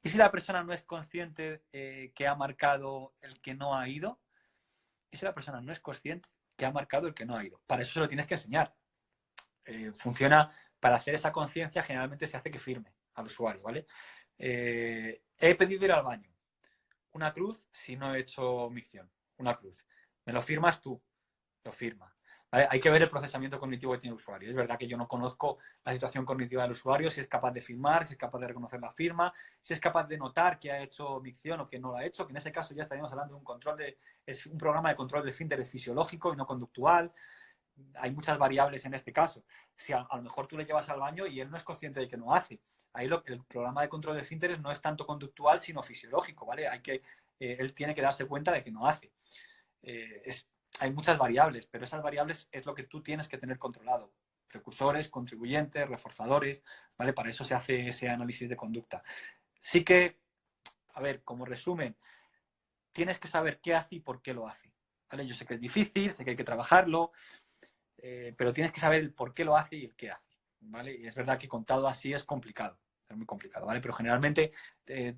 Y si la persona no es consciente que ha marcado el que no ha ido, y si la persona no es consciente que ha marcado el que no ha ido, para eso se lo tienes que enseñar. Funciona, para hacer esa conciencia generalmente se hace que firme al usuario, ¿vale? He pedido ir al baño. Una cruz si no he hecho micción. Una cruz. ¿Me lo firmas tú? Lo firma. ¿Vale? Hay que ver el procesamiento cognitivo que tiene el usuario. Es verdad que yo no conozco la situación cognitiva del usuario, si es capaz de firmar, si es capaz de reconocer la firma, si es capaz de notar que ha hecho micción o que no lo ha hecho, que en ese caso ya estaríamos hablando de un programa de control de esfínteres fisiológico y no conductual. hay muchas variables en este caso. Si a lo mejor tú le llevas al baño y él no es consciente de que no hace. Ahí el programa de control de esfínteres no es tanto conductual, sino fisiológico, ¿vale? Él tiene que darse cuenta de que no hace. Hay muchas variables, pero esas variables es lo que tú tienes que tener controlado. Precursores, contribuyentes, reforzadores, ¿vale? Para eso se hace ese análisis de conducta. Sí que, a ver, como resumen, tienes que saber qué hace y por qué lo hace, ¿vale? Yo sé que es difícil, sé que hay que trabajarlo, pero tienes que saber el por qué lo hace y el qué hace, ¿vale? Y es verdad que contado así es complicado, es muy complicado, ¿vale? Pero generalmente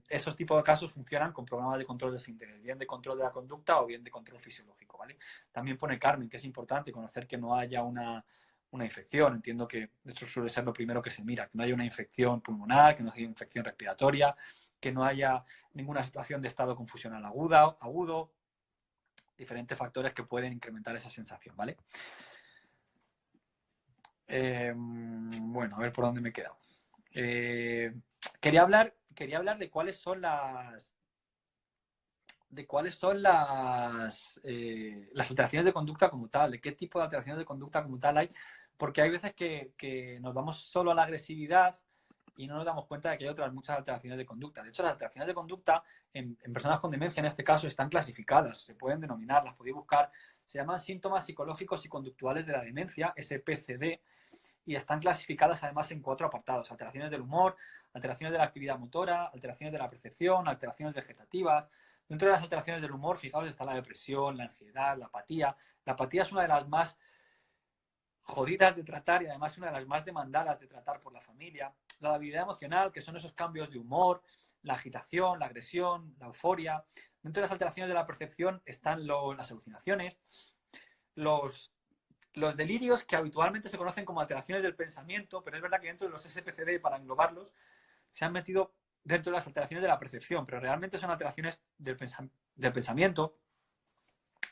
esos tipos de casos funcionan con programas de control de esfínteres, bien de control de la conducta o bien de control fisiológico, ¿vale? También pone Carmen que es importante conocer que no haya una infección. Entiendo que eso suele ser lo primero que se mira, que no haya una infección pulmonar, que no haya infección respiratoria, que no haya ninguna situación de estado confusional agudo, diferentes factores que pueden incrementar esa sensación, ¿vale? Bueno, a ver por dónde me he quedado. Quería hablar de cuáles son las alteraciones de conducta como tal, de qué tipo de alteraciones de conducta como tal hay, porque hay veces que nos vamos solo a la agresividad y no nos damos cuenta de que hay otras muchas alteraciones de conducta. De hecho, las alteraciones de conducta en personas con demencia, en este caso, están clasificadas, se pueden denominar, las podéis buscar, se llaman síntomas psicológicos y conductuales de la demencia, SPCD, y están clasificadas además en 4 apartados: alteraciones del humor, alteraciones de la actividad motora, alteraciones de la percepción, alteraciones vegetativas. Dentro de las alteraciones del humor, fijaos, está la depresión, la ansiedad, la apatía. La apatía es una de las más jodidas de tratar y además una de las más demandadas de tratar por la familia. La habilidad emocional, que son esos cambios de humor, la agitación, la agresión, la euforia. Dentro de las alteraciones de la percepción están las alucinaciones, los delirios, que habitualmente se conocen como alteraciones del pensamiento, pero es verdad que dentro de los SPCD, para englobarlos, se han metido dentro de las alteraciones de la percepción, pero realmente son alteraciones del pensamiento.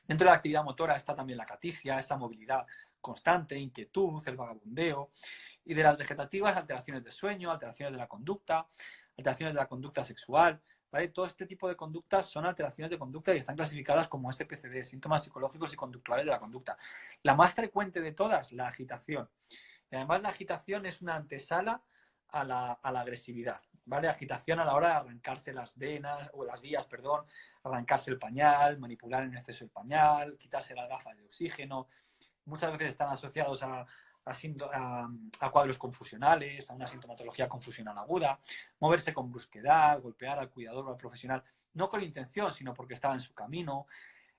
Dentro de la actividad motora está también la caticia, esa movilidad constante, inquietud, el vagabundeo. Y de las vegetativas, alteraciones de sueño, alteraciones de la conducta sexual, ¿vale? Todo este tipo de conductas son alteraciones de conducta y están clasificadas como SPCD, síntomas psicológicos y conductuales de la conducta. La más frecuente de todas, la agitación. Y además la agitación es una antesala a la agresividad, ¿vale? Agitación a la hora de arrancarse las venas, o las vías, perdón, arrancarse el pañal, manipular en exceso el pañal, quitarse las gafas de oxígeno. Muchas veces están asociados a cuadros confusionales, a una sintomatología confusional aguda, moverse con brusquedad, golpear al cuidador o al profesional, no con intención, sino porque estaba en su camino,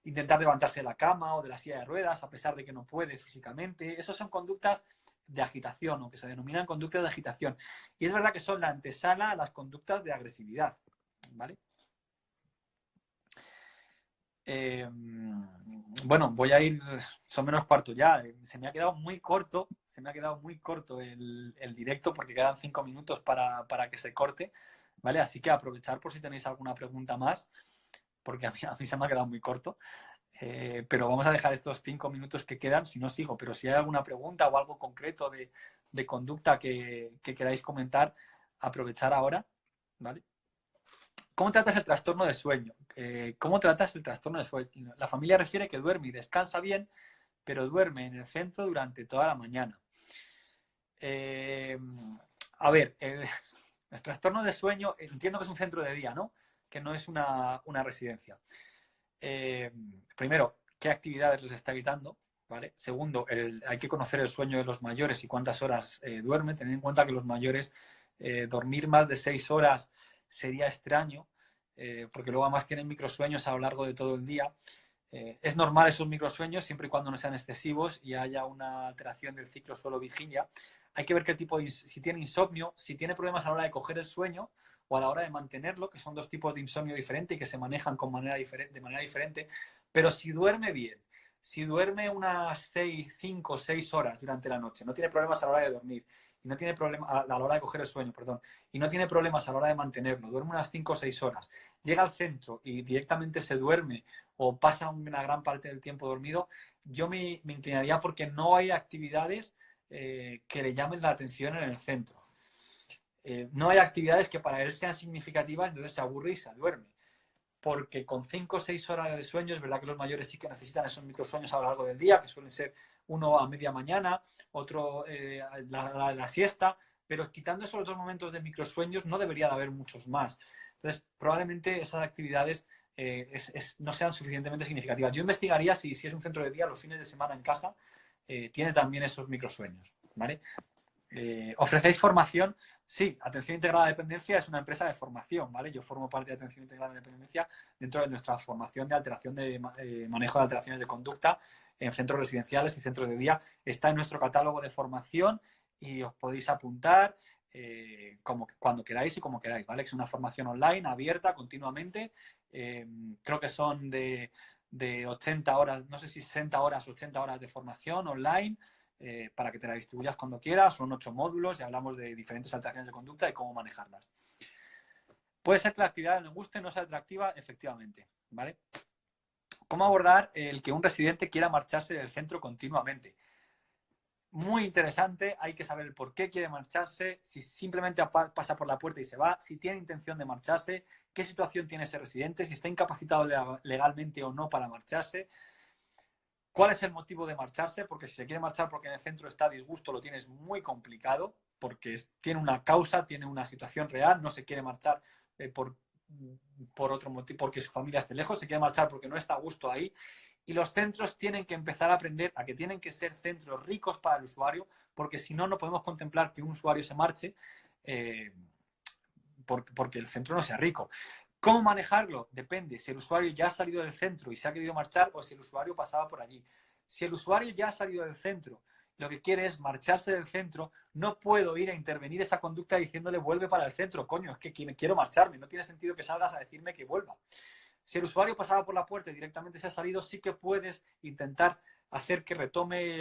intentar levantarse de la cama o de la silla de ruedas a pesar de que no puede físicamente. Esas son conductas de agitación, o que se denominan conductas de agitación. Y es verdad que son la antesala a las conductas de agresividad, ¿vale? Bueno, voy a ir, son menos cuarto ya. Se me ha quedado muy corto, el directo, porque quedan 5 minutos para que se corte, ¿vale? Así que aprovechar por si tenéis alguna pregunta más, porque a mí se me ha quedado muy corto. Pero vamos a dejar estos 5 minutos que quedan, si no sigo, pero si hay alguna pregunta o algo concreto de conducta que queráis comentar, aprovechar ahora, ¿vale? ¿Cómo tratas el trastorno de sueño? ¿Cómo tratas el trastorno de sueño? La familia refiere que duerme y descansa bien, pero duerme en el centro durante toda la mañana. A ver, el trastorno de sueño, entiendo que es un centro de día, ¿no? Que no es una residencia. Primero, ¿qué actividades les estáis dando? ¿Vale? Segundo, hay que conocer el sueño de los mayores y cuántas horas duermen. Tener en cuenta que los mayores, dormir más de 6 horas sería extraño, porque luego además tienen microsueños a lo largo de todo el día. Es normal esos microsueños siempre y cuando no sean excesivos y haya una alteración del ciclo suelo-vigilia. Hay que ver qué tipo si tiene insomnio, si tiene problemas a la hora de coger el sueño o a la hora de mantenerlo, que son 2 tipos de insomnio diferentes y que se manejan de manera diferente. Pero si duerme bien, si duerme unas 5 o 6 horas durante la noche, no tiene problemas a la hora de dormir, y no tiene problemas a la hora de coger el sueño, perdón, y no tiene problemas a la hora de mantenerlo, duerme unas 5 o 6 horas, llega al centro y directamente se duerme o pasa una gran parte del tiempo dormido, yo me inclinaría porque no hay actividades que le llamen la atención en el centro. No hay actividades que para él sean significativas, entonces se aburre y se duerme. porque con 5 o 6 horas de sueño, es verdad que los mayores sí que necesitan esos microsueños a lo largo del día, que suelen ser uno a media mañana, otro la siesta, pero quitando esos dos momentos de microsueños no debería de haber muchos más. Entonces, probablemente esas actividades no sean suficientemente significativas. Yo investigaría si es un centro de día, los fines de semana en casa, tiene también esos microsueños, ¿vale? ¿Ofrecéis formación? Sí, Atención Integrada a la Dependencia es una empresa de formación, ¿vale? Yo formo parte de Atención Integrada a la Dependencia dentro de nuestra formación de alteración de manejo de alteraciones de conducta en centros residenciales y centros de día. Está en nuestro catálogo de formación y os podéis apuntar cuando queráis y como queráis, ¿vale? Es una formación online, abierta, continuamente. Creo que son de 80 horas, no sé si 60 horas o 80 horas de formación online. Para que te la distribuyas cuando quieras. Son 8 módulos y hablamos de diferentes alteraciones de conducta y cómo manejarlas. Puede ser que la actividad no guste, no sea atractiva, efectivamente, ¿vale? ¿Cómo abordar el que un residente quiera marcharse del centro continuamente? Muy interesante, hay que saber el por qué quiere marcharse, si simplemente pasa por la puerta y se va, si tiene intención de marcharse, qué situación tiene ese residente, si está incapacitado legalmente o no para marcharse. ¿Cuál es el motivo de marcharse? Porque si se quiere marchar porque en el centro está a disgusto, lo tienes muy complicado, porque tiene una causa, tiene una situación real, no se quiere marchar por otro motivo, porque su familia esté lejos, se quiere marchar porque no está a gusto ahí. Y los centros tienen que empezar a aprender a que tienen que ser centros ricos para el usuario, porque si no, no podemos contemplar que un usuario se marche porque el centro no sea rico. ¿Cómo manejarlo? Depende. Si el usuario ya ha salido del centro y se ha querido marchar o si el usuario pasaba por allí. Si el usuario ya ha salido del centro, lo que quiere es marcharse del centro, no puedo ir a intervenir esa conducta diciéndole vuelve para el centro. Coño, es que quiero marcharme. No tiene sentido que salgas a decirme que vuelva. Si el usuario pasaba por la puerta y directamente se ha salido, sí que puedes intentar hacer que retome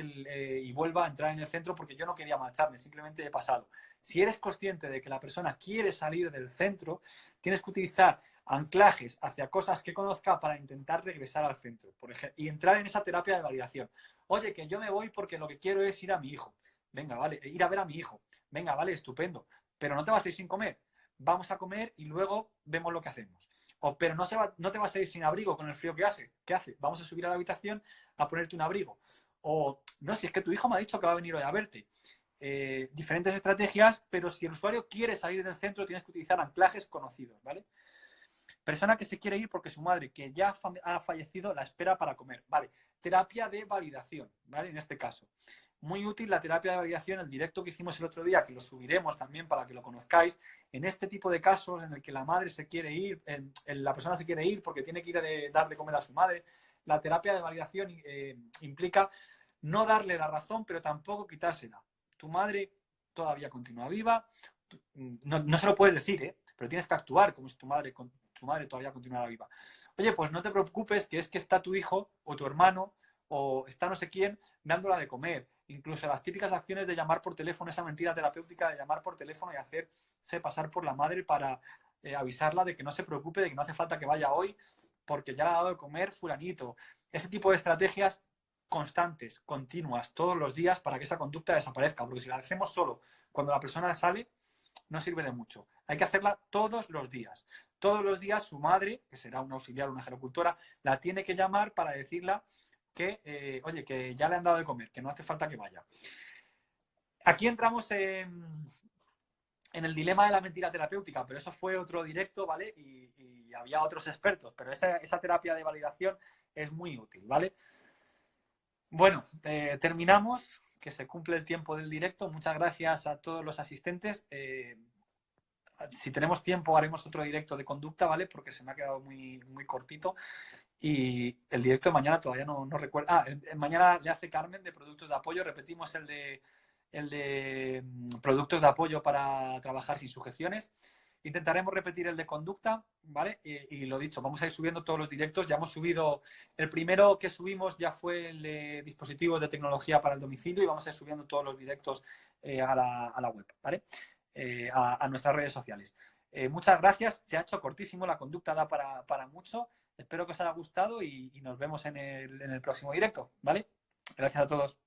y vuelva a entrar en el centro porque yo no quería marcharme, simplemente he pasado. Si eres consciente de que la persona quiere salir del centro, tienes que utilizar anclajes hacia cosas que conozca para intentar regresar al centro, por ejemplo, y entrar en esa terapia de validación. Oye, que yo me voy porque lo que quiero es ir a mi hijo. Venga, vale, ir a ver a mi hijo. Venga, vale, estupendo. Pero no te vas a ir sin comer. Vamos a comer y luego vemos lo que hacemos. Pero no te vas a ir sin abrigo con el frío que hace. ¿Qué hace? Vamos a subir a la habitación a ponerte un abrigo. O, no, si es que tu hijo me ha dicho que va a venir hoy a verte. Diferentes estrategias, pero si el usuario quiere salir del centro, tienes que utilizar anclajes conocidos, ¿vale? Persona que se quiere ir porque su madre, que ya ha fallecido, la espera para comer. Vale, terapia de validación, ¿vale? En este caso. Muy útil la terapia de validación, el directo que hicimos el otro día, que lo subiremos también para que lo conozcáis. En este tipo de casos en el que la madre se quiere ir, la persona se quiere ir porque tiene que ir a dar de comer a su madre, la terapia de validación implica no darle la razón, pero tampoco quitársela. Tu madre todavía continúa viva, no se lo puedes decir, pero tienes que actuar como si tu madre todavía continuara viva. Oye, pues no te preocupes, que es que está tu hijo o tu hermano o está no sé quién dándola de comer. Incluso las típicas acciones de llamar por teléfono, esa mentira terapéutica de llamar por teléfono y hacerse pasar por la madre para avisarla de que no se preocupe, de que no hace falta que vaya hoy porque ya le ha dado de comer fulanito. Ese tipo de estrategias constantes, continuas, todos los días para que esa conducta desaparezca, porque si la hacemos solo cuando la persona sale, no sirve de mucho. Hay que hacerla todos los días. Todos los días su madre, que será una auxiliar, una gerocultora, la tiene que llamar para decirla que, oye, que ya le han dado de comer, que no hace falta que vaya. Aquí entramos en el dilema de la mentira terapéutica, pero eso fue otro directo, ¿vale? Y había otros expertos, pero esa terapia de validación es muy útil, ¿vale? Bueno, terminamos, que se cumple el tiempo del directo. Muchas gracias a todos los asistentes. Si tenemos tiempo haremos otro directo de conducta, ¿vale? Porque se me ha quedado muy, muy cortito. Y el directo de mañana todavía no recuerdo. Mañana le hace Carmen de productos de apoyo. Repetimos el de productos de apoyo para trabajar sin sujeciones. Intentaremos repetir el de conducta, ¿vale? Y lo dicho, vamos a ir subiendo todos los directos. Ya hemos subido, el primero que subimos ya fue el de dispositivos de tecnología para el domicilio y vamos a ir subiendo todos los directos a la web, ¿vale? A nuestras redes sociales. Muchas gracias. Se ha hecho cortísimo, la conducta da para mucho. Espero que os haya gustado y nos vemos en el próximo directo, ¿vale? Gracias a todos.